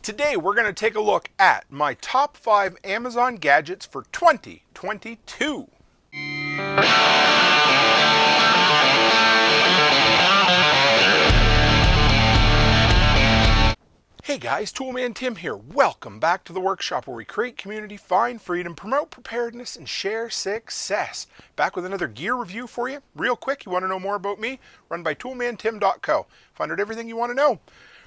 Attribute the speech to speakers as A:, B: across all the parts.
A: Today we're going to take a look at my top 5 Amazon gadgets for 2022. Hey guys, Toolman Tim here. Welcome back to the workshop where we create community, find freedom, promote preparedness, and share success. Back with another gear review for you. Real quick, you want to know more about me? Run by toolmantim.co. Find out everything you want to know.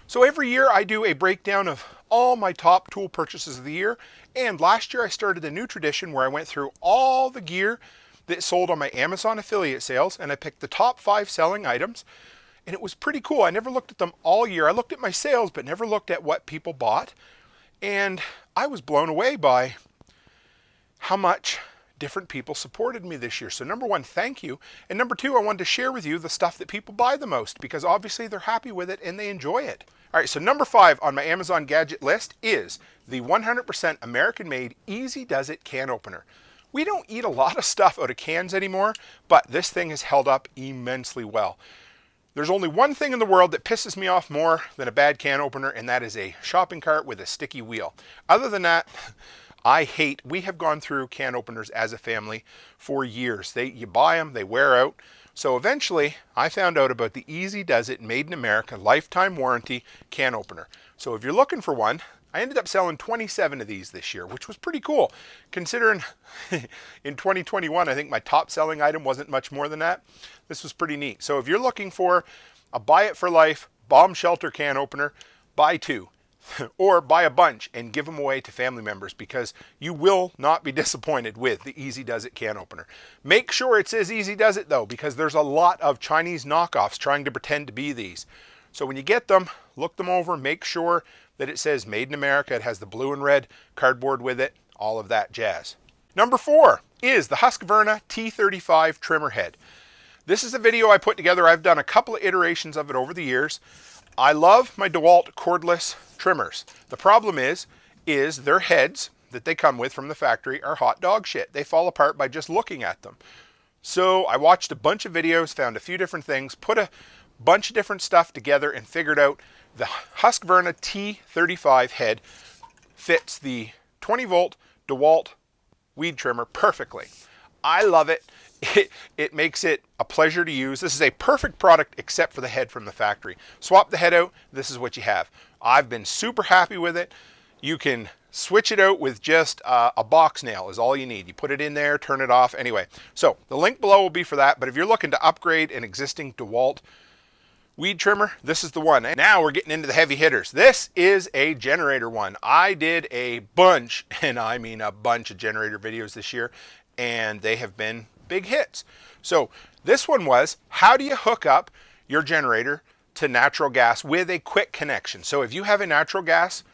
A: So every year I do a breakdown of all my top tool purchases of the year, and last year I started a new tradition where I went through all the gear that sold on my Amazon affiliate sales, and I picked the top 5 selling items, and it was pretty cool. I never looked at them all year. I looked at my sales, but never looked at what people bought, and I was blown away by how much different people supported me this year. So number one, thank you. And number two, I wanted to share with you the stuff that people buy the most because obviously they're happy with it and they enjoy it. All right, so number 5 on my Amazon gadget list is the 100% American-made EZ-DUZ can opener. We don't eat a lot of stuff out of cans anymore, but this thing has held up immensely well. There's only one thing in the world that pisses me off more than a bad can opener, and that is a shopping cart with a sticky wheel. Other than that, we have gone through can openers as a family for years. You buy them, they wear out. So eventually, I found out about the EZ-DUZ Made in America lifetime warranty can opener. So if you're looking for one, I ended up selling 27 of these this year, which was pretty cool. Considering in 2021, I think my top selling item wasn't much more than that. This was pretty neat. So if you're looking for a buy it for life bomb shelter can opener, buy 2. Or buy a bunch and give them away to family members because you will not be disappointed with the EZ-DUZ can opener. Make sure it says EZ-DUZ though, because there's a lot of Chinese knockoffs trying to pretend to be these. So when you get them, look them over, make sure that it says Made in America. It has the blue and red cardboard with it, all of that jazz. Number 4 is the Husqvarna T35 trimmer head. This is a video I put together. I've done a couple of iterations of it over the years. I love my DeWalt cordless trimmers. The problem is their heads that they come with from the factory are hot dog shit. They fall apart by just looking at them. So I watched a bunch of videos, found a few different things, put a bunch of different stuff together and figured out the Husqvarna T35 head fits the 20 volt DeWalt weed trimmer perfectly. I love it. It makes it a pleasure to use. This is a perfect product except for the head from the factory. Swap the head out, this is what you have. I've been super happy with it. You can switch it out with just a box nail is all you need. You put it in there, turn it off. Anyway, so the link below will be for that, but if you're looking to upgrade an existing DeWalt weed trimmer, this is the one. And now we're getting into the heavy hitters. This is a generator one. I did a bunch, and I mean a bunch of generator videos this year, and they have been big hits. So this one was, how do you hook up your generator to natural gas with a quick connection? So if you have a natural gas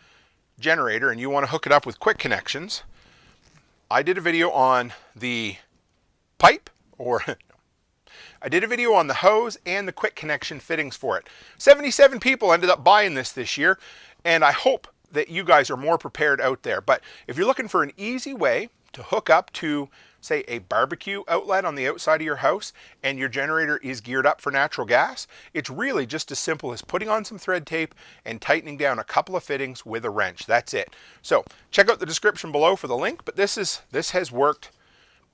A: generator and you want to hook it up with quick connections, I did a video on the pipe, or I did a video on the hose and the quick connection fittings for it. 77 people ended up buying this year, and I hope that you guys are more prepared out there. But if you're looking for an easy way to hook up to, say, a barbecue outlet on the outside of your house and your generator is geared up for natural gas, it's really just as simple as putting on some thread tape and tightening down a couple of fittings with a wrench. That's it. So check out the description below for the link, but this has worked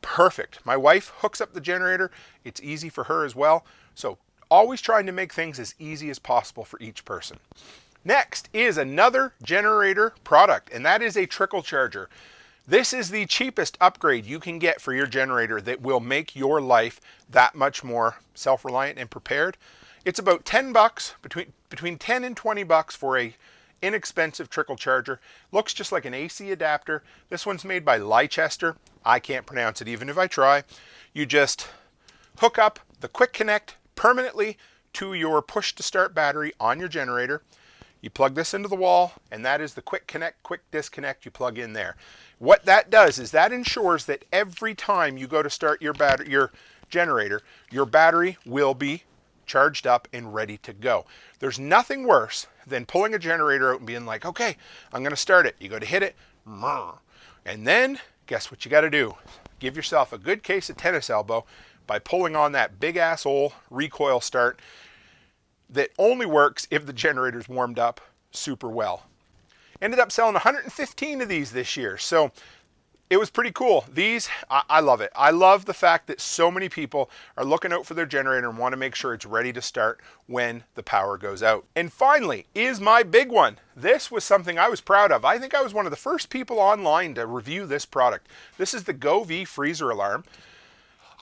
A: perfect. My wife hooks up the generator. It's easy for her as well. So always trying to make things as easy as possible for each person. Next is another generator product, and that is a trickle charger. This is the cheapest upgrade you can get for your generator that will make your life that much more self-reliant and prepared. It's about 10 bucks, between 10 and 20 bucks for a inexpensive trickle charger. Looks just like an AC adapter. This one's made by Leicester. I can't pronounce it even if I try. You just hook up the quick connect permanently to your push to start battery on your generator. You plug this into the wall, and that is the quick connect, quick disconnect you plug in there. What that does is that ensures that every time you go to start your generator, your battery will be charged up and ready to go. There's nothing worse than pulling a generator out and being like, okay, I'm going to start it. You go to hit it, and then guess what you got to do? Give yourself a good case of tennis elbow by pulling on that big ass old recoil start that only works if the generator's warmed up super well. Ended up selling 115 of these this year. So it was pretty cool. These, I love it. I love the fact that so many people are looking out for their generator and want to make sure it's ready to start when the power goes out. And finally is my big one. This was something I was proud of. I think I was one of the first people online to review this product. This is the Govee freezer alarm.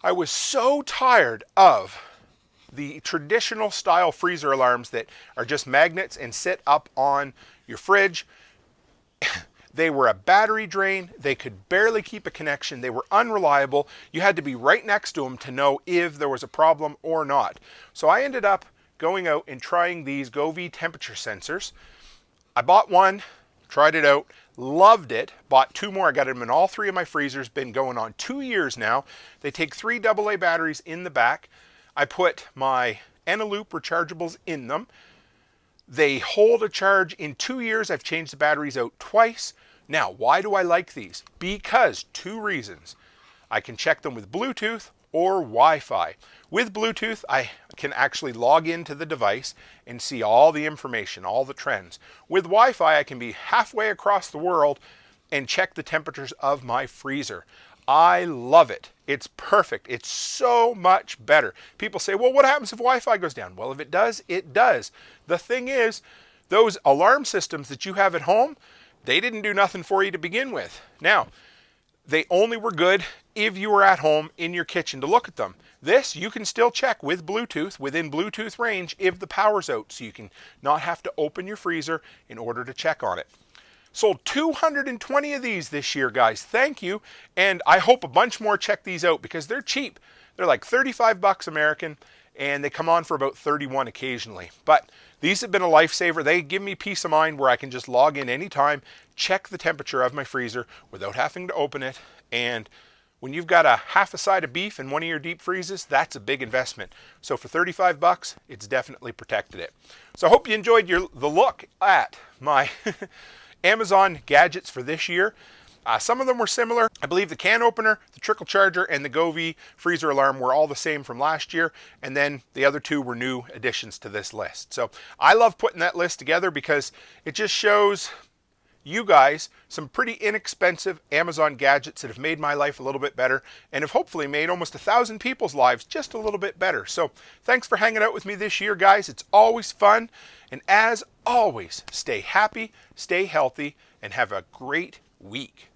A: I was so tired of the traditional style freezer alarms that are just magnets and sit up on your fridge. They were a battery drain. They could barely keep a connection. They were unreliable. You had to be right next to them to know if there was a problem or not. So I ended up going out and trying these Govee temperature sensors. I bought one, tried it out, loved it, bought two more. I got them in all three of my freezers, been going on 2 years now. They take 3 AA batteries in the back. I put my Eneloop rechargeables in them. They hold a charge in 2 years. I've changed the batteries out twice. Now, why do I like these? Because 2 reasons. I can check them with Bluetooth or Wi-Fi. With Bluetooth, I can actually log into the device and see all the information, all the trends. With Wi-Fi, I can be halfway across the world and check the temperatures of my freezer. I love it. It's perfect. It's so much better. People say, well, what happens if Wi-Fi goes down? Well, if it does, it does. The thing is, those alarm systems that you have at home, they didn't do nothing for you to begin with. Now, they only were good if you were at home in your kitchen to look at them. This, you can still check with Bluetooth, within Bluetooth range, if the power's out, so you can not have to open your freezer in order to check on it. Sold 220 of these this year, guys. Thank you. And I hope a bunch more check these out because they're cheap. They're like 35 bucks American, and they come on for about 31 occasionally. But these have been a lifesaver. They give me peace of mind where I can just log in anytime, check the temperature of my freezer without having to open it. And when you've got a half a side of beef in one of your deep freezes, that's a big investment. So for 35 bucks, it's definitely protected it. So I hope you enjoyed the look at my Amazon gadgets for this year. Some of them were similar. I believe the can opener, the Trickle charger, and the Govee freezer alarm were all the same from last year. And then the other 2 were new additions to this list. So I love putting that list together because it just shows you guys some pretty inexpensive Amazon gadgets that have made my life a little bit better and have hopefully made almost 1,000 people's lives just a little bit better. So thanks for hanging out with me this year, guys. It's always fun. And as always, stay happy, stay healthy, and have a great week.